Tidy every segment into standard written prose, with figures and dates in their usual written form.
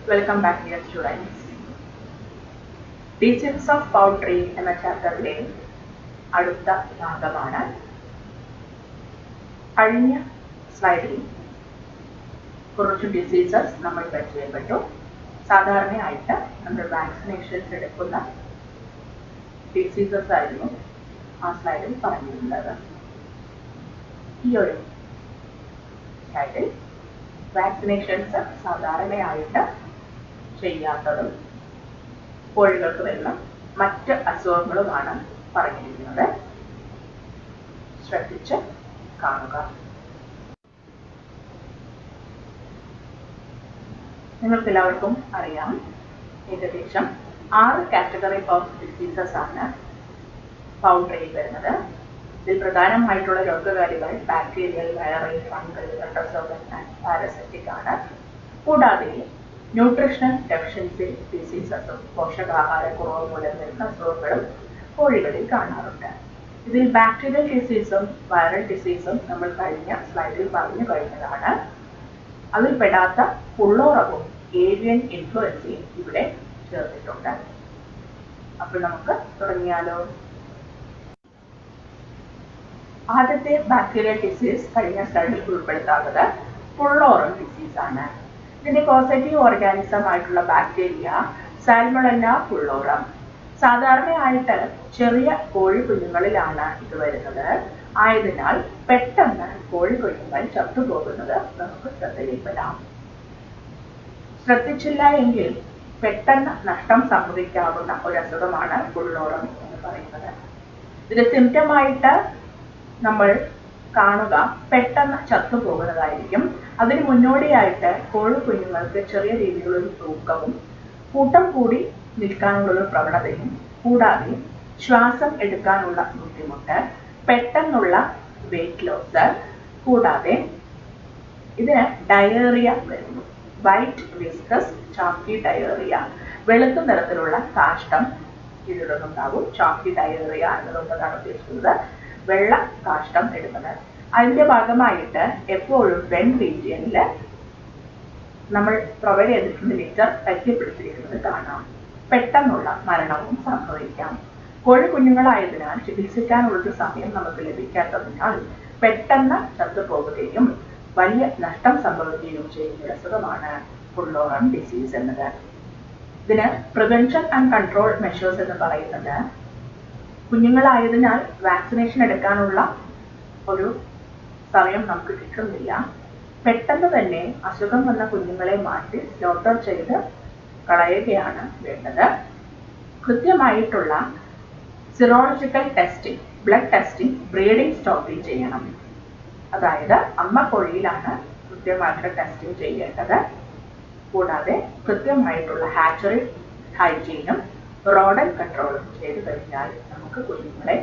Welcome back, dear students. Teachings of Poultry എന്ന ചാപ്റ്ററിലെ അടുത്ത ഭാഗമാണ്. കഴിഞ്ഞ സ്ലൈഡിൽ കുറച്ച് ഡിസീസസ് നമ്മൾ പരിചയപ്പെട്ടു. സാധാരണയായിട്ട് നമ്മൾ വാക്സിനേഷൻസ് എടുക്കുന്ന ഡിസീസസ് ആയിരുന്നു ആ സ്ലൈഡിൽ പറഞ്ഞിരുന്നത്. ഈ ഒരു സ്ലൈഡിൽ വാക്സിനേഷൻസ് സാധാരണയായിട്ട് ചെയ്യാത്തതും കോഴികൾക്ക് വരുന്ന മറ്റ് അസുഖങ്ങളുമാണ് പറഞ്ഞിരിക്കുന്നത്. ശ്രദ്ധിച്ച് കാണുക. നിങ്ങൾക്ക് എല്ലാവർക്കും അറിയാം, ഏകദേശം 6 കാറ്റഗറി ഓഫ് ഡിസീസസ് ആണ് പൗൾട്രിയിൽ വരുന്നത്. ഇതിൽ പ്രധാനമായിട്ടുള്ള രോഗകാരികൾ bacterial, viral, fungal, protozoal and parasitic ആണ്. കൂടാതെ ന്യൂട്രീഷണൽ ഡെഫിഷ്യൻസി ഡിസീസസും പോഷകാഹാരക്കുറവ് മൂലം വരുന്ന അസുഖങ്ങളും കോഴികളിൽ കാണാറുണ്ട്. ഇതിൽ ബാക്ടീരിയൽ ഡിസീസും വൈറൽ ഡിസീസും നമ്മൾ കഴിഞ്ഞ സ്ലൈഡിൽ പറഞ്ഞു കഴിഞ്ഞതാണ്. അതിൽ പെടാത്ത പുള്ളോറവും ഏവിയൻ ഇൻഫ്ലുവൻസയും ഇവിടെ ചേർത്തിട്ടുണ്ട്. അപ്പോൾ നമുക്ക് തുടങ്ങിയാലോ. ആദ്യത്തെ ബാക്ടീരിയൽ ഡിസീസ് കഴിഞ്ഞ സ്ലൈഡിൽ ഉൾപ്പെടുത്താത്തത് പുള്ളോറം ഡിസീസ് ആണ്. ഇതിന്റെ പോസിറ്റീവ് ഓർഗാനിസം ആയിട്ടുള്ള ബാക്ടീരിയ സാൽമണല്ല പുള്ളോറം. സാധാരണയായിട്ട് ചെറിയ കോഴിക്കുഞ്ഞുങ്ങളിലാണ് ഇത് വരുന്നത്. ആയതിനാൽ പെട്ടെന്ന് കോഴിക്കുഞ്ഞുങ്ങൾ ചത്തുപോകുന്നത് നമുക്ക് ശ്രദ്ധയിൽപ്പെടാം. ശ്രദ്ധിച്ചില്ല എങ്കിൽ പെട്ടെന്ന് നഷ്ടം സംഭവിക്കാവുന്ന ഒരു അസുഖമാണ് പുള്ളോറം എന്ന് പറയുന്നത്. ഇതിന്റെ സിംറ്റമായിട്ട് നമ്മൾ കാണുക പെട്ടെന്ന് ചത്തുപോകുന്നതായിരിക്കും. അതിന് മുന്നോടിയായിട്ട് കോഴിക്കുഞ്ഞുങ്ങൾക്ക് ചെറിയ രീതിയിലുള്ള തൂക്കവും കൂട്ടം കൂടി നിൽക്കാനുള്ള പ്രവണതയും, കൂടാതെ ശ്വാസം എടുക്കാനുള്ള ബുദ്ധിമുട്ട്, പെട്ടെന്നുള്ള വെയിറ്റ് ലോസ്, കൂടാതെ ഇതിന് ഡയേറിയ വരുന്നു. വൈറ്റ് വിസ്കസ് ചാക്കി ഡയേറിയ, വെളുത്ത നിറത്തിലുള്ള കാഷ്ടം ഇതിലൊന്നുണ്ടാവും. ചാക്കി ഡയേറിയ എന്നതുകൊണ്ടാണ് ഉദ്ദേശിക്കുന്നത് വെള്ള കാഷ്ടം എടുക്കുന്നത്. അതിന്റെ ഭാഗമായിട്ട് എപ്പോഴും വെൻ റീജിയനിൽ നമ്മൾ പ്രൊവൈഡ് ചെയ്തിരിക്കുന്ന ലിറ്റർ എത്തിപ്പിടിച്ചിരിക്കുന്നത് കാണാം. പെട്ടെന്നുള്ള മരണവും സംഭവിക്കാം. കോഴിക്കുഞ്ഞുങ്ങളായതിനാൽ ചികിത്സിക്കാനുള്ള സമയം നമുക്ക് ലഭിക്കാത്തതിനാൽ പെട്ടെന്ന് ചത്തുപോകുകയും വലിയ നഷ്ടം സംഭവിക്കുകയും ചെയ്യുന്ന അസുഖമാണ് പുള്ളോറം ഡിസീസ് എന്നത്. ഇതിന് പ്രിവെൻഷൻ ആൻഡ് കൺട്രോൾ മെഷേഴ്സ് എന്ന് പറയുന്നത്, കുഞ്ഞുങ്ങളായതിനാൽ വാക്സിനേഷൻ എടുക്കാനുള്ള ഒരു സമയം നമുക്ക് കിട്ടുന്നില്ല. പെട്ടെന്ന് തന്നെ അസുഖം വന്ന കുഞ്ഞുങ്ങളെ മാറ്റി സ്ലോട്ടർ ചെയ്ത് കളയുകയാണ് വേണ്ടത്. കൃത്യമായിട്ടുള്ള serological testing, blood testing breeding സ്റ്റോപ്പിൽ ചെയ്യണം. അതായത് അമ്മ കോഴിയിലാണ് കൃത്യമായിട്ടുള്ള ടെസ്റ്റിംഗ് ചെയ്യേണ്ടത്. കൂടാതെ കൃത്യമായിട്ടുള്ള ഹാച്ചറി ഹൈജീനും റോഡൻ കൺട്രോളും ചെയ്തു കഴിഞ്ഞാൽ നമുക്ക് കുഞ്ഞുങ്ങളെ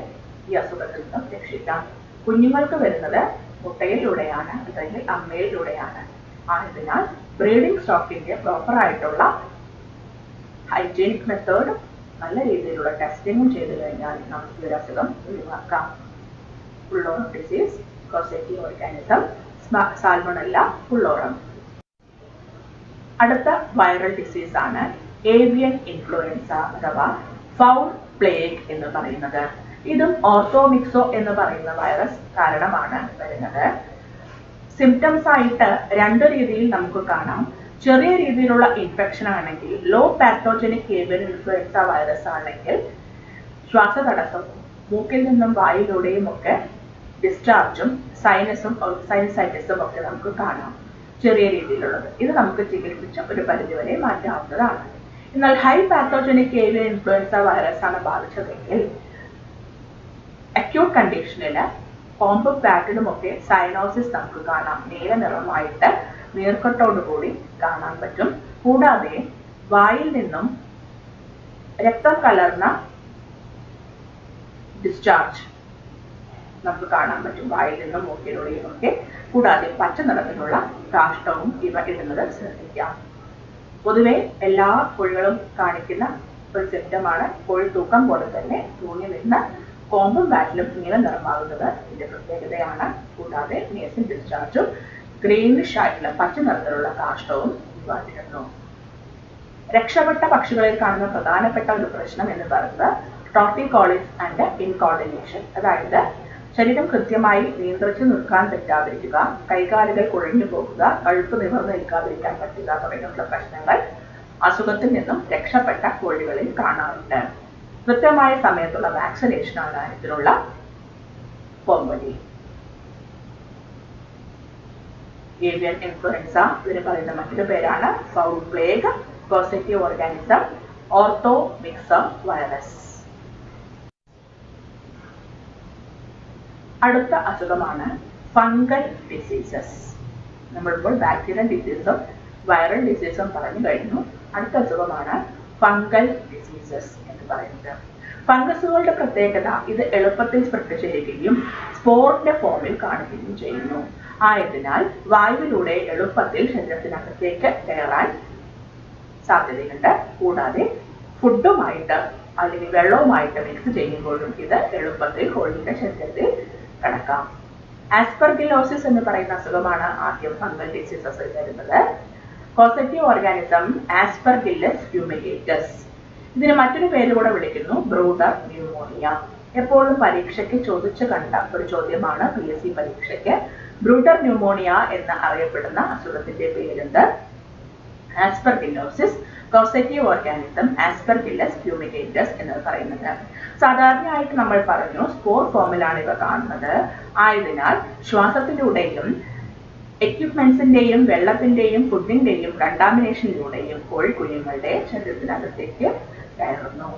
ഈ അസുഖത്തിൽ നിന്നും രക്ഷിക്കാം. കുഞ്ഞുങ്ങൾക്ക് വരുന്നത് മുട്ടയിലൂടെയാണ്, അല്ലെങ്കിൽ അമ്മയിലൂടെയാണ്. ആയതിനാൽ ബ്രീഡിംഗ് സ്റ്റോക്കിന്റെ പ്രോപ്പർ ആയിട്ടുള്ള ഹൈജീനിക് മെത്തേഡും നല്ല രീതിയിലുള്ള ടെസ്റ്റിങ്ങും ചെയ്തു കഴിഞ്ഞാൽ നമുക്ക് ഈ അസുഖം ഒഴിവാക്കാം. പുള്ളോറം ഡിസീസ്, പോസിറ്റീവ് ഓർഗാനിസം സാൽമണല്ല പുള്ളോറം. അടുത്ത വൈറൽ ഡിസീസ് ആണ് ഏവിയൻ ഇൻഫ്ലുവൻസ അഥവാ ഫൗൾ പ്ലേഗ് എന്ന് പറയുന്നത്. ഇതും ഓർത്തോമിക്സോ എന്ന് പറയുന്ന വൈറസ് കാരണമാണ് വരുന്നത്. സിംറ്റംസ് ആയിട്ട് 2 രീതിയിൽ നമുക്ക് കാണാം. ചെറിയ രീതിയിലുള്ള ഇൻഫെക്ഷൻ ആണെങ്കിൽ, low pathogenic avian influenza virus ആണെങ്കിൽ ശ്വാസതടസ്സവും മൂക്കിൽ നിന്നും വായിലൂടെയും ഒക്കെ ഡിസ്ചാർജും സൈനസൈറ്റിസും ഒക്കെ നമുക്ക് കാണാം. ചെറിയ രീതിയിലുള്ളത് ഇത് നമുക്ക് ചികിത്സിച്ച് ഒരു പരിധിവരെ മാറ്റാവുന്നതാണ്. എന്നാൽ high pathogenic avian influenza virus ആണ് ബാധിച്ചതെങ്കിൽ അക്യൂട്ട് കണ്ടീഷനിൽ കോമ്പും പാറ്റഡും ഒക്കെ സൈനോസിസ് നമുക്ക് കാണാം. നീല നിറമായിട്ട് നീർക്കെട്ടോടുകൂടി കാണാൻ പറ്റും. കൂടാതെ വായിൽ നിന്നും രക്തം കലർന്ന ഡിസ്ചാർജ് നമുക്ക് കാണാൻ പറ്റും, വായിൽ നിന്നും മൂക്കിലൂടെയും ഒക്കെ. കൂടാതെ പച്ച നിറത്തിലുള്ള കാഷ്ടവും ഇവ ഇടുന്നത് ശ്രദ്ധിക്കാം. പൊതുവെ എല്ലാ കോഴികളും കാണിക്കുന്ന ഒരു സിംറ്റമാണ് കോഴി തൂക്കം പോലെ തന്നെ തൂങ്ങി നിന്ന് കോമ്പും ബാറ്റിലും നീല നിറമാകുന്നത് ഇതിന്റെ പ്രത്യേകതയാണ്. കൂടാതെ നേസൽ ഡിസ്ചാർജും ഗ്രീനിഷ് ആയിട്ടുള്ള പച്ച നിറത്തിലുള്ള കാഷ്ടവും വാതിരുന്നു. രക്ഷപ്പെട്ട പക്ഷികളിൽ കാണുന്ന പ്രധാനപ്പെട്ട ഒരു പ്രശ്നം എന്ന് പറയുന്നത് ടോർട്ടിക്കോളിസ് ആൻഡ് ഇൻകോർഡിനേഷൻ, അതായത് ശരീരം കൃത്യമായി നിയന്ത്രിച്ചു നിൽക്കാൻ പറ്റാതിരിക്കുക, കൈകാലുകൾ കുഴഞ്ഞു പോകുക, കഴുത്ത് നിവർന്നു നിൽക്കാതിരിക്കാൻ പറ്റുക തുടങ്ങിയുള്ള പ്രശ്നങ്ങൾ അസുഖത്തിൽ നിന്നും രക്ഷപ്പെട്ട കോഴികളിൽ കാണാറുണ്ട്. കൃത്യമായ സമയത്തുള്ള വാക്സിനേഷനാണ് ഇതിനുള്ള പോംവഴി. ഏവിയൻ ഇൻഫ്ലുവൻസ, ഇതിന് പറയുന്ന മറ്റൊരു പേരാണ് fowl plague, positive organism, orthomyxo virus. അടുത്ത അസുഖമാണ് ഫംഗൽ ഡിസീസസ്. നമ്മളിപ്പോൾ ബാക്ടീരിയൽ ഡിസീസും വൈറൽ ഡിസീസും പറഞ്ഞു കഴിഞ്ഞു. അടുത്ത അസുഖമാണ് ഫംഗൽ ഡിസീസസ് എന്ന് പറയുന്നത്. ഫംഗസുകളുടെ പ്രത്യേകത ഇത് എളുപ്പത്തിൽ സ്പ്രെഡ് ചെയ്യുകയും സ്പോറിന്റെ ഫോമിൽ കാണുകയും ചെയ്യുന്നു. ആയതിനാൽ വായുവിലൂടെ എളുപ്പത്തിൽ ശരീരത്തിനകത്തേക്ക് കയറാൻ സാധ്യതയുണ്ട്. കൂടാതെ ഫുഡുമായിട്ട് അല്ലെങ്കിൽ വെള്ളവുമായിട്ട് മിക്സ് ചെയ്യുമ്പോഴും ഇത് എളുപ്പത്തിൽ കോഴിയുടെ ശരീരത്തിൽ കടക്കാം. ആസ്പെർഗിലോസിസ് എന്ന് പറയുന്ന അസുഖമാണ് ആദ്യം ഫംഗൽ ഡിസീസസിൽ വരുന്നത്. Positive organism Aspergillus fumigatus. ഇതിന് മറ്റൊരു പേര് കൂടെ വിളിക്കുന്നു ബ്രൂഡർ ന്യൂമോണിയ. എപ്പോഴും പരീക്ഷയ്ക്ക് ചോദിച്ചു കണ്ട ഒരു ചോദ്യമാണ് PSC പരീക്ഷയ്ക്ക്. ബ്രൂഡർ ന്യൂമോണിയ എന്ന് അറിയപ്പെടുന്ന അസുഖത്തിന്റെ പേരുണ്ട് ആസ്പെർഗിലോസിസ്, പോസിറ്റീവ് ഓർഗാനിസം ആസ്പെർഗില്ലസ് ഫ്യൂമിഗേറ്റസ് എന്ന് പറയുന്നത്. സാധാരണയായിട്ട് നമ്മൾ പറഞ്ഞു സ്പോർ ഫോമിലാണ് ഇവ കാണുന്നത്. ആയതിനാൽ ശ്വാസത്തിലൂടെയും എക്യുപ്മെന്റ്സിന്റെയും വെള്ളത്തിന്റെയും ഫുഡിന്റെയും കണ്ടാമിനേഷനിലൂടെയും കോഴിക്കുഞ്ഞുങ്ങളുടെ ശരീരത്തിനകത്തേക്ക് കയറുന്നു.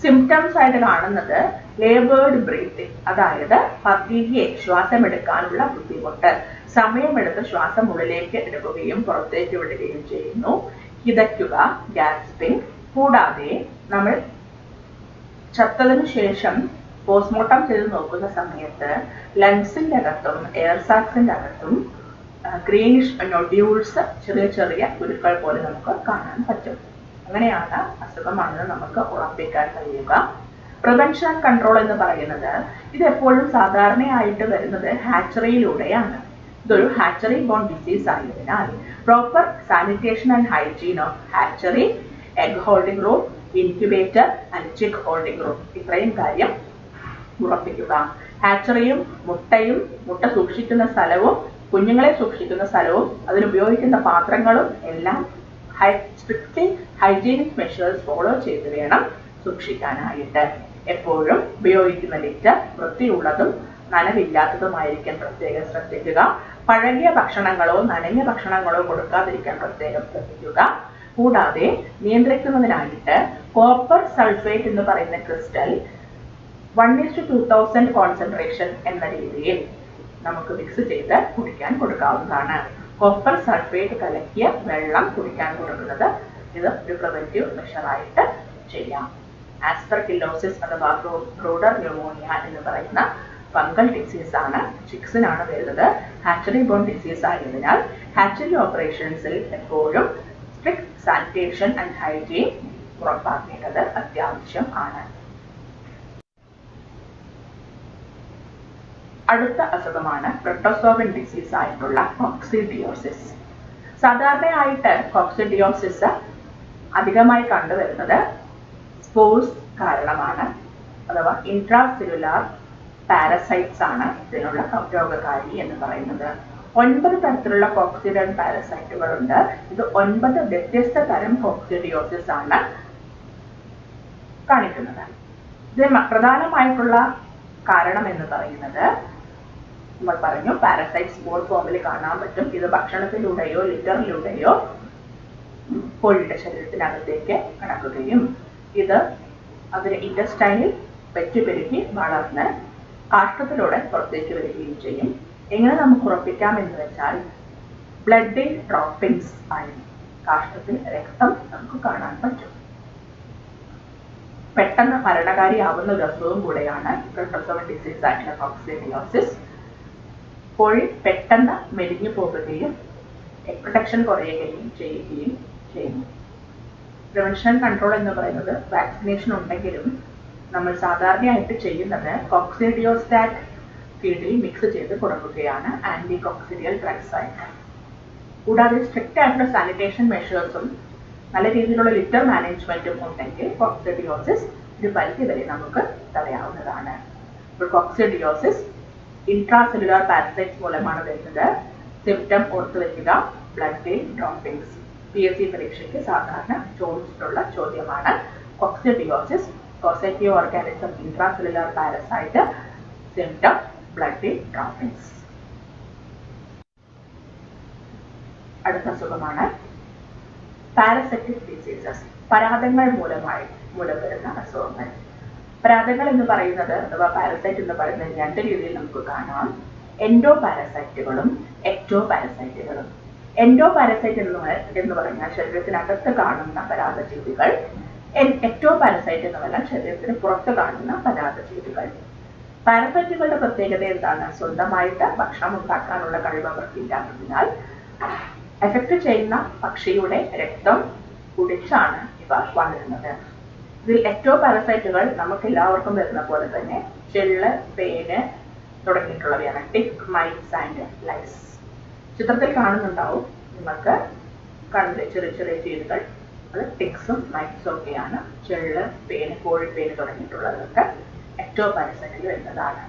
സിംറ്റംസ് ആയിട്ട് കാണുന്നത് ലേബേർഡ് ബ്രീത്തിങ്, അതായത് പതിയെ ശ്വാസമെടുക്കാനുള്ള ബുദ്ധിമുട്ട്, സമയമെടുത്ത് ശ്വാസം ഉള്ളിലേക്ക് എടുക്കുകയും പുറത്തേക്ക് വിടുകയും ചെയ്യുന്നു. കിതയ്ക്കുക, ഗ്യാസ്പിംഗ്. കൂടാതെ നമ്മൾ ചത്തതിനു ശേഷം പോസ്റ്റ്മോർട്ടം ചെയ്ത് നോക്കുന്ന സമയത്ത് ലങ്സിന്റെ അകത്തും എയർ സാക്സിന്റെ അകത്തും ഗ്രീനിഷ് നൊഡ്യൂൾസ്, ചെറിയ ചെറിയ കുരുക്കൾ പോലെ നമുക്ക് കാണാൻ പറ്റും. അങ്ങനെയാണ് അസുഖമാണെന്ന് നമുക്ക് ഉറപ്പിക്കാൻ കഴിയുക. പ്രിവെൻഷൻ ആൻഡ് കൺട്രോൾ എന്ന് പറയുന്നത് ഇത് എപ്പോഴും സാധാരണയായിട്ട് വരുന്നത് ഹാച്ചറിയിലൂടെയാണ്. ഇതൊരു ഹാച്ചറി ബോൺ ഡിസീസ് ആയതിനാൽ proper sanitation and hygiene of hatchery, egg holding room, incubator and chick holding room, ഇത്രയും കാര്യം ഉറപ്പിക്കുക. ഹാച്ചറിയും മുട്ട സൂക്ഷിക്കുന്ന സ്ഥലവും കുഞ്ഞുങ്ങളെ സൂക്ഷിക്കുന്ന സ്ഥലവും അതിനുപയോഗിക്കുന്ന പാത്രങ്ങളും എല്ലാം സ്ട്രിക്ട്ലി ഹൈജീനിക് മെഷേഴ്സ് ഫോളോ ചെയ്ത് വേണം സൂക്ഷിക്കാനായിട്ട്. എപ്പോഴും ഉപയോഗിക്കുന്ന ലിറ്റർ വൃത്തിയുള്ളതും നനവില്ലാത്തതുമായിരിക്കാൻ പ്രത്യേകം ശ്രദ്ധിക്കുക. പഴകിയ ഭക്ഷണങ്ങളോ നനഞ്ഞ ഭക്ഷണങ്ങളോ കൊടുക്കാതിരിക്കാൻ പ്രത്യേകം ശ്രദ്ധിക്കുക. കൂടാതെ നിയന്ത്രിക്കുന്നതിനായിട്ട് കോപ്പർ സൾഫേറ്റ് എന്ന് പറയുന്ന ക്രിസ്റ്റൽ 1:2000 കോൺസെൻട്രേഷൻ എന്ന രീതിയിൽ നമുക്ക് മിക്സ് ചെയ്ത് കുടിക്കാൻ കൊടുക്കാവുന്നതാണ്. കോപ്പർ സൾഫേറ്റ് കലക്കിയ വെള്ളം കുടിക്കാൻ കൊടുക്കുന്നത് ഇത് ഒരു പ്രിവെന്റീവ് മെഷറായിട്ട് ചെയ്യാം. ആസ്പെർഗിലോസിസ് അഥവാ ബ്രൂഡർ ന്യൂമോണിയ എന്ന് പറയുന്ന ഫംഗൽ ഡിസീസ് ആണ്. ചിക്സിനാണ് വരുന്നത്. ഹാച്ചറി ബോൺ ഡിസീസ് ആയതിനാൽ ഹാച്ചറി ഓപ്പറേഷൻസിൽ എപ്പോഴും സ്ട്രിക്ട് സാനിറ്റേഷൻ ആൻഡ് ഹൈജീൻ ഉറപ്പാക്കേണ്ടത് അത്യാവശ്യം ആണ്. അടുത്ത അസുഖമാണ് പ്രോട്ടോസോവൻ ഡിസീസ് ആയിട്ടുള്ള കോക്സിഡിയോസിസ്. സാധാരണയായിട്ട് കോക്സിഡിയോസിസ് അധികമായി കണ്ടുവരുന്നത് സ്പോർസ് കാരണമാണ്, അഥവാ ഇൻട്രാസെല്ലുലാർ പാരസൈറ്റ്സ് ആണ് ഇതിനുള്ള രോഗകാരി എന്ന് പറയുന്നത്. 9 തരത്തിലുള്ള കോക്സിഡിയൻ പാരസൈറ്റുകളുണ്ട്. ഇത് 9 വ്യത്യസ്ത തരം കോക്സിഡിയോസിസ് ആണ് കാണിക്കുന്നത്. ഇത് പ്രധാനമായിട്ടുള്ള കാരണം എന്ന് പറയുന്നത് നമ്മൾ പറഞ്ഞു പാരസൈറ്റ് സ്പോർ ഫോമിൽ കാണാൻ പറ്റും. ഇത് ഭക്ഷണത്തിലൂടെയോ ലിറ്ററിലൂടെയോ കോഴിയുടെ ശരീരത്തിനകത്തേക്ക് കടക്കുകയും ഇത് അതിന് ഇൻറ്റസ്റ്റൈനിൽ പെറ്റുപെരുകി വളർന്ന് കാഷ്ടത്തിലൂടെ പുറത്തേക്ക് വരികയും ചെയ്യും. എങ്ങനെ നമുക്ക് ഉറപ്പിക്കാം എന്ന് വെച്ചാൽ ബ്ലഡ് ഡ്രോപ്പിംഗ്സ് ആയി കാഷ്ടത്തിൽ രക്തം നമുക്ക് കാണാൻ പറ്റും. പെട്ടെന്ന് മരണകാരിയാവുന്ന ഒരു അസുഖം കൂടെയാണ് പ്രോട്ടോസോവൻ ഡിസീസ് ആയിട്ടുള്ള കോക്സിഡിയോസിസ്. കോഴി പെട്ടെന്ന് മെലിഞ്ഞു പോകുകയും പ്രൊട്ടക്ഷൻ കുറയുകയും ചെയ്യുകയും ചെയ്യുന്നു. പ്രിവെൻഷൻ കൺട്രോൾ എന്ന് പറയുന്നത് വാക്സിനേഷൻ ഉണ്ടെങ്കിലും നമ്മൾ സാധാരണയായിട്ട് ചെയ്യുന്നത് കോക്സിഡിയോസ്റ്റാറ്റ് ഫീഡിൽ മിക്സ് ചെയ്ത് കൊടുക്കുകയാണ് ആന്റി കോക്സിഡിയൽ ഡ്രഗ്സ് ആയിട്ട്. കൂടാതെ സ്ട്രിക്റ്റ് ആയിട്ടുള്ള സാനിറ്റേഷൻ മെഷേഴ്സും നല്ല രീതിയിലുള്ള ലിറ്റർ മാനേജ്മെന്റും ഉണ്ടെങ്കിൽ കോക്സിഡിയോസിസ് ഒരു പരിധി വരെ നമുക്ക് തടയാവുന്നതാണ്. ഇപ്പോൾ കോക്സിഡിയോസിസ് ഇൻട്രാസെല്ലുലാർ പാരസൈറ്റ്സ് മൂലമാണ് വരുന്നത്. സിംറ്റം ഓർത്തു വയ്ക്കുക, ബ്ലഡ് വെയിൻ ഡ്രോപ്പിംഗ്സ്. PSC പരീക്ഷയ്ക്ക് സാധാരണ ചോദിച്ചിട്ടുള്ള ചോദ്യമാണ്. കോക്സിഡിയോസിസ്, കോസൈറ്റിയോ organism intracellular parasite, symptom blood vein droppings. അടുത്ത അസുഖമാണ് പാരസൈറ്റിക് ഡിസീസസ്. പരാതങ്ങൾ മൂലം വരുന്ന അസുഖങ്ങൾ. പരാതങ്ങൾ എന്ന് പറയുന്നത് അഥവാ പാരസൈറ്റ് എന്ന് പറയുന്നത് രണ്ട് രീതിയിൽ നമുക്ക് കാണാം. എൻഡോ പാരസൈറ്റുകളും എക്ടോ പാരസൈറ്റുകളും. എൻഡോ പാരസൈറ്റ് എന്ന് പറഞ്ഞാൽ ശരീരത്തിനകത്ത് കാണുന്ന പരാതജീവികൾ. എക്ടോ പാരസൈറ്റ് എന്ന് പറഞ്ഞാൽ ശരീരത്തിന് പുറത്ത് കാണുന്ന പരാതജീവികൾ. പാരസൈറ്റുകളുടെ പ്രത്യേകത എന്താണ്? സ്വന്തമായിട്ട് ഭക്ഷണം ഉണ്ടാക്കാനുള്ള കഴിവ് അവർക്കില്ലാത്തതിനാൽ എഫക്ട് ചെയ്യുന്ന പക്ഷിയുടെ രക്തം കുടിച്ചാണ് ഇവ വളരുന്നത്. ഇതിൽ എക്ടോ പാരസൈറ്റുകൾ നമുക്ക് എല്ലാവർക്കും വരുന്ന പോലെ തന്നെ ചെള്ള്, പേന് തുടങ്ങിയിട്ടുള്ളവയാണ്. ടിക്, മൈറ്റ്സ് ആൻഡ് ലൈസ്. ചിത്രത്തിൽ കാണുന്നുണ്ടാവും നിങ്ങൾക്ക് കണ്ണിലെ ചെറിയ ചെറിയ ജീവികൾ. അത് ടിക്സും മൈറ്റ്സും ഒക്കെയാണ്. ചെള്ള്, പേന്, കോഴിപ്പേന് തുടങ്ങിയിട്ടുള്ളതൊക്കെ എക്ടോ പാരസൈറ്റിൽ വരുന്നതാണ്.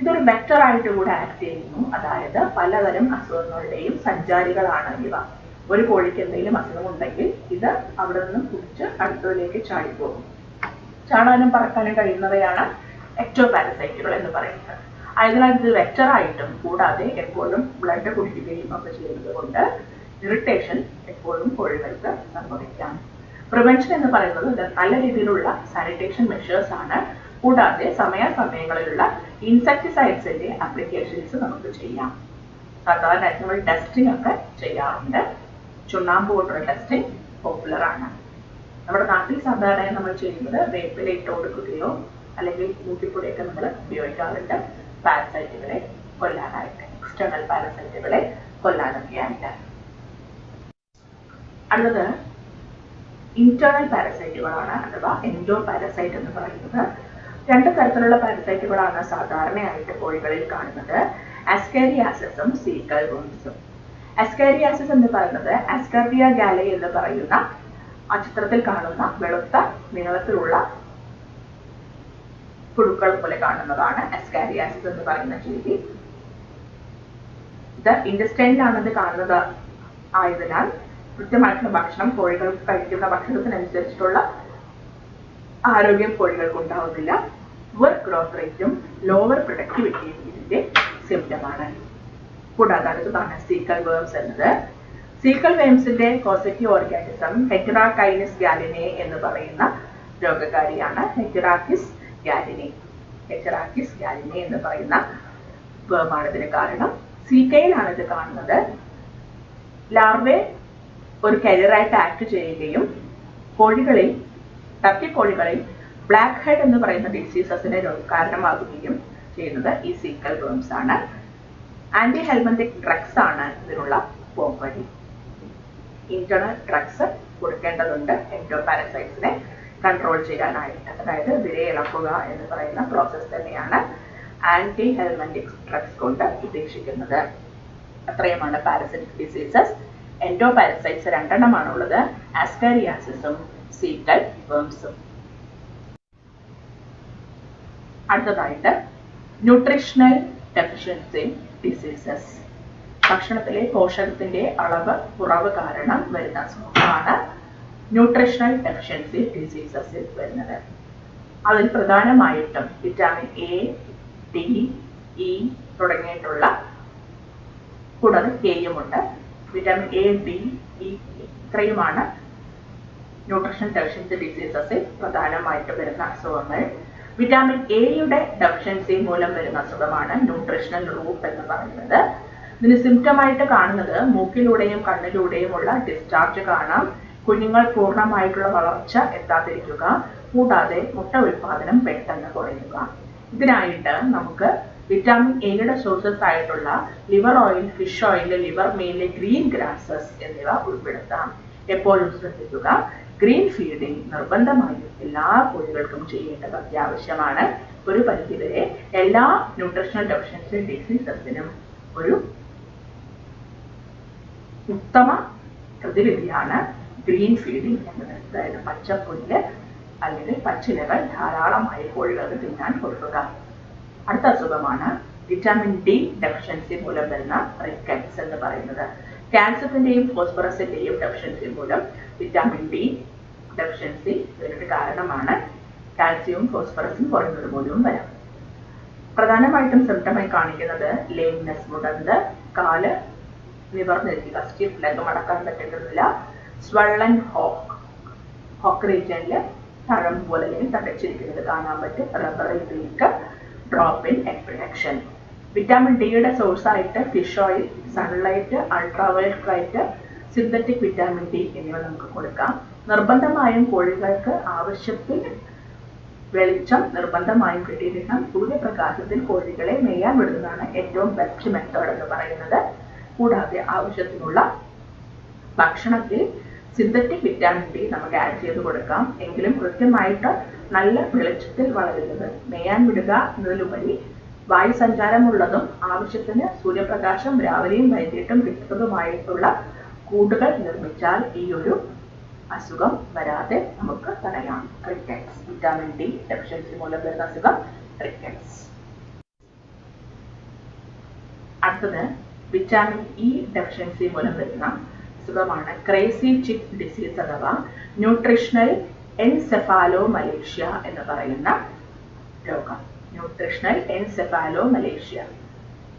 ഇതൊരു വെക്ടർ ആയിട്ട് കൂടെ ആക്ട് ചെയ്യുന്നു. അതായത് പലതരം അസുഖങ്ങളുടെയും സഞ്ചാരികളാണ് ഇവ. ഒരു കോഴിക്ക് എന്തെങ്കിലും അസുഖം ഉണ്ടെങ്കിൽ ഇത് അവിടെ നിന്നും കുടിച്ച് അടുത്തതിലേക്ക് ചാടിപ്പോകും. ചാടാനും പറക്കാനും കഴിയുന്നവയാണ് എക്ടോ പാരസൈറ്റുകൾ എന്ന് പറയുന്നത്. അതിനാൽ ഇത് വെക്ടർ ആയിട്ടും കൂടാതെ എപ്പോഴും ബ്ലഡ് കുടിക്കുകയും ഒക്കെ ചെയ്യുന്നത് കൊണ്ട് ഇറിറ്റേഷൻ എപ്പോഴും കോഴികൾക്ക് സംഭവിക്കാം. പ്രിവെൻഷൻ എന്ന് പറയുന്നത് നല്ല രീതിയിലുള്ള സാനിറ്റേഷൻ മെഷേഴ്സ് ആണ്. കൂടാതെ സമയാസമയങ്ങളിലുള്ള ഇൻസെക്ടിസൈഡ്സിന്റെ ആപ്ലിക്കേഷൻസ് നമുക്ക് ചെയ്യാം. സാധാരണയായിട്ട് നമ്മൾ ടെസ്റ്റിംഗ് ഒക്കെ ചെയ്യാറുണ്ട്. ചുണ്ണാമ്പ് കൊണ്ടുള്ള ടെസ്റ്റിംഗ് പോപ്പുലർ ആണ്. നമ്മുടെ നാട്ടിൽ സാധാരണ നമ്മൾ ചെയ്യുന്നത് വേപ്പില ഇട്ട് കൊടുക്കുകയോ അല്ലെങ്കിൽ മൂക്കിപ്പൊടിയൊക്കെ നമ്മൾ ഉപയോഗിക്കാറുണ്ട് പാരസൈറ്റുകളെ കൊല്ലാനായിട്ട്, എക്സ്റ്റേണൽ പാരസൈറ്റുകളെ കൊല്ലാനൊക്കെ ആയിട്ട്. അടുത്തത് ഇന്റേണൽ പാരസൈറ്റുകളാണ് അഥവാ എൻഡോ പാരസൈറ്റ് എന്ന് പറയുന്നത്. രണ്ട് തരത്തിലുള്ള പാരസൈറ്റുകളാണ് സാധാരണയായിട്ട് കോഴികളിൽ കാണുന്നത്. അസ്കാരിയാസിസും സീക്കൽ വേംസും. അസ്കാരിയാസിസ് എന്ന് പറയുന്നത് അസ്കാർഡിയ ഗാലെ എന്ന് പറയുന്ന ആ ചിത്രത്തിൽ കാണുന്ന വെളുത്ത നീളത്തിലുള്ള പുഴുക്കൾ പോലെ കാണുന്നതാണ് അസ്കാരിയാസിസ് എന്ന് പറയുന്ന ജീവി. ഇത് ഇൻഡസ്റ്റൈനിലാണ് ഇത് കാണുന്നത് ആയതിനാൽ കൃത്യമായിട്ടുള്ള ഭക്ഷണം കോഴികൾ കഴിക്കുന്ന ഭക്ഷണത്തിനനുസരിച്ചിട്ടുള്ള ആരോഗ്യം കോഴികൾക്ക് ഉണ്ടാവുന്നില്ല. പുവർ ഗ്രോത്ത് റേറ്റും ലോവർ പ്രൊഡക്ടിവിറ്റിയും ഇതിന്റെ സിംറ്റമാണ്. കൂടാതെ അടുത്തതാണ് സീക്കൽ വേംസ് എന്നത്. സീക്കൽ വേംസിന്റെ കോസൈറ്റിയോ ഓർഗാനിസം ഹെറ്ററാകൈനസ് ഗാലിനെ എന്ന് പറയുന്ന രോഗകാരിയാണ്. ഹെറ്ററാക്കിസ് ഗാലിനെ എന്ന് പറയുന്ന വേമാണ് ഇതിന് കാരണം. സീക്കയിലാണ് ഇത് കാണുന്നത്. ലാർവെ ഒരു കരിയറായിട്ട് ആക്ട് ചെയ്യുകയും കോഴികളിൽ, ടർക്കി കോഴികളിൽ ബ്ലാക്ക് ഹെഡ് എന്ന് പറയുന്ന ഡിസീസസിന് കാരണമാകുകയും ചെയ്യുന്നത് ഈ സീക്കൽ വേംസ് ആണ്. ആന്റി ഹെൽമന്തിക് ഡ്രഗ്സ് ആണ് ഇതിനുള്ള പോംവഴി. ഇന്റേണൽ ഡ്രഗ്സ് കൊടുക്കേണ്ടതുണ്ട് എൻഡോ പാരസൈറ്റ്സിനെ കൺട്രോൾ ചെയ്യാനായിട്ട്. അതായത് വിരയെ ഇളക്കുക എന്ന് പറയുന്ന പ്രോസസ് തന്നെയാണ് ആന്റി ഹെൽമന്തിക് ഡ്രഗ്സ് കൊണ്ട് ഉദ്ദേശിക്കുന്നത്. അത്രയുമാണ് പാരസൈറ്റിക് ഡിസീസസ്. എൻഡോ പാരസൈറ്റ്സ് രണ്ടെണ്ണമാണുള്ളത്, അസ്കാരിയാസിസും സീക്കൽ വേംസും. അടുത്തതായിട്ട് ന്യൂട്രീഷണൽ ഡെഫിഷ്യൻസി ഡിസീസസ്. ഭക്ഷണത്തിലെ പോഷകത്തിന്റെ അളവ് കുറവ് കാരണം വരുന്ന അസുഖമാണ് ന്യൂട്രീഷണൽ ഡെഫിഷ്യൻസി ഡിസീസസിൽ വരുന്നത്. അതിൽ പ്രധാനമായിട്ടും വിറ്റാമിൻ എ, ഡി, ഇ തുടങ്ങിയിട്ടുള്ള, കൂടാതെ കെയുമുണ്ട്. വിറ്റാമിൻ എ, ഡി, ഇ ഇത്രയുമാണ് ന്യൂട്രീഷണൽ ഡെഫിഷ്യൻസി ഡിസീസസിൽ പ്രധാനമായിട്ട് വരുന്ന അസുഖങ്ങൾ. വിറ്റാമിൻ എയുടെ ഡെഫിഷ്യൻസി മൂലം വരുന്ന അസുഖമാണ് ന്യൂട്രീഷണൽ റൂപ്പ് എന്ന് പറയുന്നത്. ഇതിന് സിംറ്റമായിട്ട് കാണുന്നത് മൂക്കിലൂടെയും കണ്ണിലൂടെയുമുള്ള ഡിസ്ചാർജ് കാണാം, കുഞ്ഞുങ്ങൾ പൂർണ്ണമായിട്ടുള്ള വളർച്ച എത്താതിരിക്കുക, കൂടാതെ മുട്ട ഉൽപാദനം പെട്ടെന്ന് കുറയുക. ഇതിനായിട്ട് നമുക്ക് വിറ്റാമിൻ എയുടെ സോഴ്സസ് ആയിട്ടുള്ള liver oil, fish oil, liver meal, green grasses എന്നിവ ഉൾപ്പെടുത്താം. എപ്പോഴും ശ്രദ്ധിക്കുക, ഗ്രീൻ ഫീഡിംഗ് നിർബന്ധമായും എല്ലാ കോഴികൾക്കും ചെയ്യേണ്ടത് അത്യാവശ്യമാണ്. ഒരു പരിധിവരെ എല്ലാ ന്യൂട്രീഷണൽ ഡെഫിഷ്യൻസി ഡിസീസസിനും ഒരു ഉത്തമ പ്രതിവിധിയാണ് ഗ്രീൻ ഫീഡിംഗ് എന്നത്. അതായത് പച്ചപ്പുല്ല് അല്ലെങ്കിൽ പച്ചിലകൾ ധാരാളമായി കോഴികൾക്ക് തിന്നാൻ കൊടുക്കുക. അടുത്ത അസുഖമാണ് വിറ്റാമിൻ ഡി ഡെഫിഷ്യൻസി മൂലം വരുന്ന റിക്കറ്റ്സ് എന്ന് പറയുന്നത്. കാൽസ്യത്തിന്റെയും ഫോസ്ഫറസിന്റെയും ഡെഫിഷ്യൻസി മൂലം വിറ്റാമിൻ ഡി ഡെഫിഷ്യൻസി ഇതിനൊരു കാരണമാണ്. കാൽസ്യവും ഫോസ്ഫറസും കുറഞ്ഞത് മൂലവും വരാം. പ്രധാനമായിട്ടും സിംറ്റമായി കാണിക്കുന്നത് ലേംനെസ്, മുടന്ത്, കാല് നിവർന്നിരിക്കുക, സ്റ്റിഫ് ലെഗ്, മടക്കാൻ പറ്റുന്നില്ല, സ്വള്ളൻ ഹോക്ക് റീജിയനിൽ തഴമ്പ് പോലെ അല്ലെങ്കിൽ തടച്ചിരിക്കുന്നത് കാണാൻ പറ്റും, rubbery beak, drop in egg production. Vitamin ഡിയുടെ സോഴ്സ് ആയിട്ട് fish oil, sunlight, ultraviolet light, synthetic vitamin D എന്നിവ നമുക്ക് കൊടുക്കാം. നിർബന്ധമായും കോഴികൾക്ക് ആവശ്യത്തിൽ വെളിച്ചം നിർബന്ധമായും കിട്ടിയിരിക്കണം. സൂര്യപ്രകാശത്തിൽ കോഴികളെ മേയാൻ വിടുന്നതാണ് ഏറ്റവും ബെസ്റ്റ് മെത്തേഡ് എന്ന് പറയുന്നത്. കൂടാതെ ആവശ്യത്തിനുള്ള ഭക്ഷണത്തിൽ സിന്തറ്റിക് വിറ്റാമിൻ ഡി നമുക്ക് ആഡ് ചെയ്ത് കൊടുക്കാം. എങ്കിലും കൃത്യമായിട്ട് നല്ല വെളിച്ചത്തിൽ വളരുന്നത്, മേയാൻ വിടുക എന്നതിലുപരി വായുസഞ്ചാരമുള്ളതും ആവശ്യത്തിന് സൂര്യപ്രകാശം രാവിലെയും വൈകിട്ടും കിട്ടുന്നതുമായിട്ടുള്ള കൂടുകൾ നിർമ്മിച്ചാൽ ഈ ഒരു അസുഖം വരാതെ നമുക്ക് തടയാം. റിക്കറ്റ്സ്, വിറ്റാമിൻ ഡി ഡെഫിഷ്യൻസി മൂലം വരുന്ന അസുഖം റിക്കറ്റ്സ്. അടുത്തത് വിറ്റാമിൻ ഇ ഡെഫിഷ്യൻസി മൂലം വരുന്ന അസുഖമാണ് ക്രേസി ചിക്ക് ഡിസീസ് അഥവാ ന്യൂട്രീഷണൽ എൻസെഫാലോമലേഷ്യ എന്ന് പറയുന്ന രോഗം. ന്യൂട്രീഷണൽ എൻസെഫാലോമലേഷ്യ,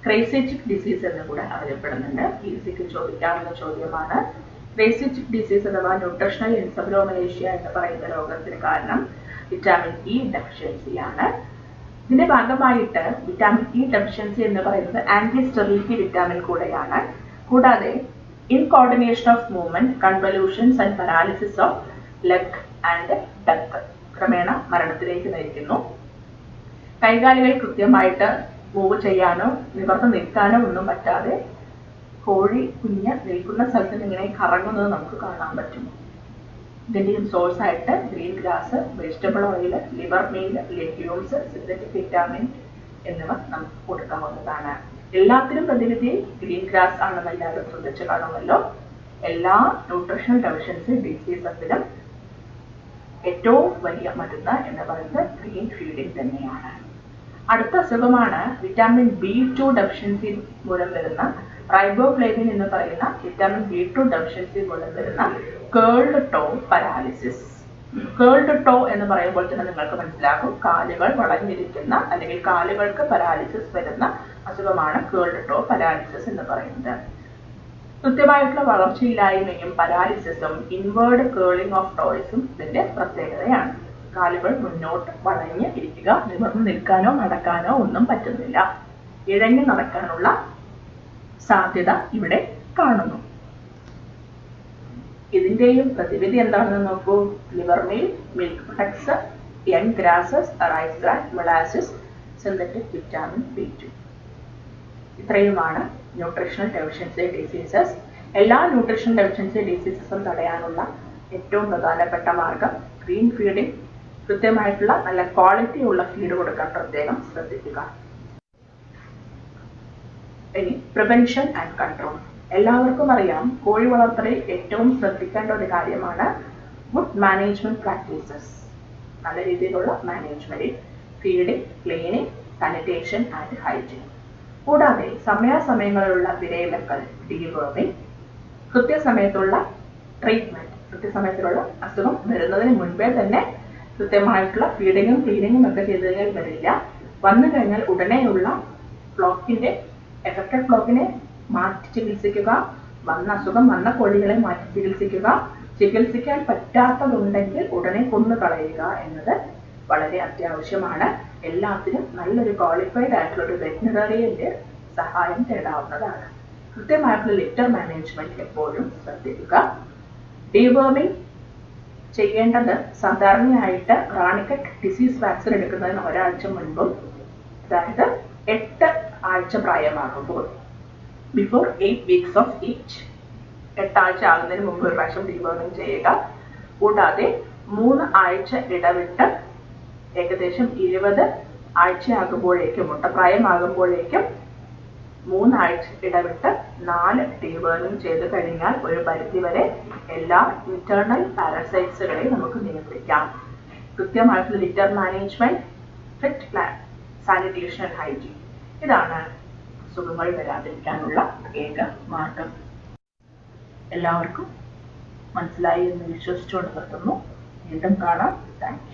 ക്രേസി ചിക്ക് ഡിസീസ് എന്ന് കൂടെ അറിയപ്പെടുന്നുണ്ട്. PSCക്ക് ചോദിക്കാവുന്ന ചോദ്യമാണ്. ക്രേസി ചിക്ക് ഡിസീസ് അഥവാ ന്യൂട്രീഷണൽ എൻസെഫാലോമലേഷ്യ എന്ന് പറയുന്ന രോഗത്തിന് കാരണം വിറ്റാമിൻ ഇ ഡെഫിഷ്യൻസിയാണ്. ഇതിന്റെ ഭാഗമായിട്ട് വിറ്റാമിൻ ഇ ഡെഫിഷ്യൻസി എന്ന് പറയുന്നത് ആന്റി സ്റ്റെറിലിറ്റി വിറ്റാമിൻ കൂടെയാണ്. കൂടാതെ incoordination of movement, convulsions and paralysis of leg and death ക്രമേണ മരണത്തിലേക്ക് നയിക്കുന്നു. കൈകാലുകൾ കൃത്യമായിട്ട് മൂവ് ചെയ്യാനോ നിവർന്ന് നിൽക്കാനോ ഒന്നും പറ്റാതെ കോഴി കുഞ്ഞ് നിൽക്കുന്ന സ്ഥലത്ത് ഇങ്ങനെ കറങ്ങുന്നത് നമുക്ക് കാണാൻ പറ്റും. ഇതിന്റെയും സോഴ്സ് ആയിട്ട് green grass, vegetable oil, liver meal, legumes, synthetic vitamin എന്നിവ നമുക്ക് കൊടുക്കാവുന്നതാണ്. എല്ലാത്തിനും പ്രതിവിധി ഗ്രീൻ ഗ്രാസ് ആണെന്ന് എല്ലാവരും ശ്രദ്ധിച്ചു കാണുമല്ലോ. എല്ലാ ന്യൂട്രീഷണൽ ഡെഫിഷ്യൻസി ഡിസീസസിലും ഏറ്റവും വലിയ മരുന്ന് എന്ന് പറയുന്നത് ഗ്രീൻ ഫീഡിംഗ് തന്നെയാണ്. അടുത്ത അസുഖമാണ് വിറ്റാമിൻ B2 ഡെഫിഷ്യൻസി മൂലം വരുന്ന റൈബോഫ്ലേവിൻ എന്ന് പറയുന്ന വിറ്റാമിൻ B2 ഡെഫിഷ്യൻസി മൂലം വരുന്ന curled toe paralysis. Curled toe എന്ന് പറയുമ്പോൾ തന്നെ നിങ്ങൾക്ക് മനസ്സിലാകും, കാലുകൾ വളഞ്ഞിരിക്കുന്ന അല്ലെങ്കിൽ കാലുകൾക്ക് പാരാലിസിസ് വരുന്ന അസുഖമാണ് കേൾഡ് ടോ പാരാലിസിസ് എന്ന് പറയുന്നത്. കൃത്യമായിട്ടുള്ള വളർച്ചയില്ലായ്മയും പാരാലിസിസും ഇൻവേർഡ് കേളിംഗ് ഓഫ് ടോയ്സും ഇതിന്റെ പ്രത്യേകതയാണ്. കാലുകൾ മുന്നോട്ട് വളഞ്ഞ് ഇരിക്കുക, നിവർന്ന് നിൽക്കാനോ നടക്കാനോ ഒന്നും പറ്റുന്നില്ല. ഇഴഞ്ഞു നടക്കാനുള്ള സാധ്യത ഇവിടെ കാണുന്നു. ഇതിന്റെയും പ്രതിവിധി എന്താണെന്ന് നോക്കൂ. Liver meal, milk products, young grasses, rice bran, molasses, synthetic vitamin B2. ഇത്രയുമാണ് ന്യൂട്രീഷണൽ ഡെഫിഷ്യൻസി ഡിസീസസ്. എല്ലാ ന്യൂട്രീഷണൽ ഡെഫിഷ്യൻസി ഡിസീസസും തടയാനുള്ള ഏറ്റവും പ്രധാനപ്പെട്ട മാർഗം ഗ്രീൻ ഫീഡിംഗ്, കൃത്യമായിട്ടുള്ള നല്ല ക്വാളിറ്റി ഉള്ള ഫീഡ് കൊടുക്കാൻ പ്രത്യേകം ശ്രദ്ധിക്കുക. ഇനി പ്രിവെൻഷൻ ആൻഡ് കൺട്രോൾ. എല്ലാവർക്കും അറിയാം, കോഴി വളർത്തലിൽ ഏറ്റവും ശ്രദ്ധിക്കേണ്ട ഒരു കാര്യമാണ് ഗുഡ് മാനേജ്മെന്റ് പ്രാക്ടീസസ്. നല്ല രീതിയിലുള്ള management, feeding, cleaning, sanitation and hygiene. കൂടാതെ സമയാസമയങ്ങളിലുള്ള വിരയിളക്കൽ, ഡീവേർമിംഗ്, കൃത്യസമയത്തുള്ള ട്രീറ്റ്മെന്റ്, കൃത്യസമയത്തുള്ള അസുഖം വരുന്നതിന് മുൻപേ തന്നെ കൃത്യമായിട്ടുള്ള ഫീഡിങ്ങും ക്ലീനിങ്ങും ഒക്കെ ചെയ്തു കഴിഞ്ഞാൽ വരില്ല. വന്നു കഴിഞ്ഞാൽ ഉടനെയുള്ള ഫ്ലോക്കിന്റെ എഫക്റ്റഡ് ഫ്ലോക്കിനെ മാറ്റി ചികിത്സിക്കുക, അസുഖം വന്ന കോഴികളെ മാറ്റി ചികിത്സിക്കുക, ചികിത്സിക്കാൻ പറ്റാത്തതുണ്ടെങ്കിൽ ഉടനെ കൊന്നു കളയുക എന്നത് വളരെ അത്യാവശ്യമാണ്. എല്ലാത്തിനും നല്ലൊരു ക്വാളിഫൈഡ് ആയിട്ടുള്ള ഒരു വെറ്റിനറിയന്റെ സഹായം തേടാവുന്നതാണ്. കൃത്യമായിട്ടുള്ള ലിറ്റർ മാനേജ്മെന്റ് എപ്പോഴും ശ്രദ്ധിക്കുക. ഡീവേർമിംഗ് ചെയ്യേണ്ടത് സാധാരണയായിട്ട് റാണിക്കറ്റ് ഡിസീസ് വാക്സിൻ എടുക്കുന്നതിന് ഒരാഴ്ച മുൻപും, അതായത് 8 ആഴ്ച പ്രായമാകുമ്പോൾ, ബിഫോർ 8 weeks ഓഫ് ഈച്ച്. 8 ആഴ്ച ആകുന്നതിന് മുമ്പ് ഒരു പ്രാവശ്യം ഡീവേർമിംഗ് ചെയ്യുക. കൂടാതെ 3 ആഴ്ച ഇടവിട്ട് ഏകദേശം 20 ആഴ്ചയാകുമ്പോഴേക്കും, മുട്ടപ്രായമാകുമ്പോഴേക്കും 3 ആഴ്ച ഇടവിട്ട് 4 ഡീവേർമിംഗ് ചെയ്ത് കഴിഞ്ഞാൽ ഒരു പരിധിവരെ എല്ലാ ഇന്റേണൽ പാരസൈറ്റ്സുകളെയും നമുക്ക് നിയന്ത്രിക്കാം. കൃത്യമായിട്ടുള്ള litre management, fit plan, sanitation and hygiene, ഇതാണ് അസുഖങ്ങൾ വരാതിരിക്കാനുള്ള ഏക മാർഗം. എല്ലാവർക്കും മനസ്സിലായി എന്ന് വിശ്വസിച്ചുകൊണ്ട് നിർത്തുന്നു. വീണ്ടും കാണാം. Thank you.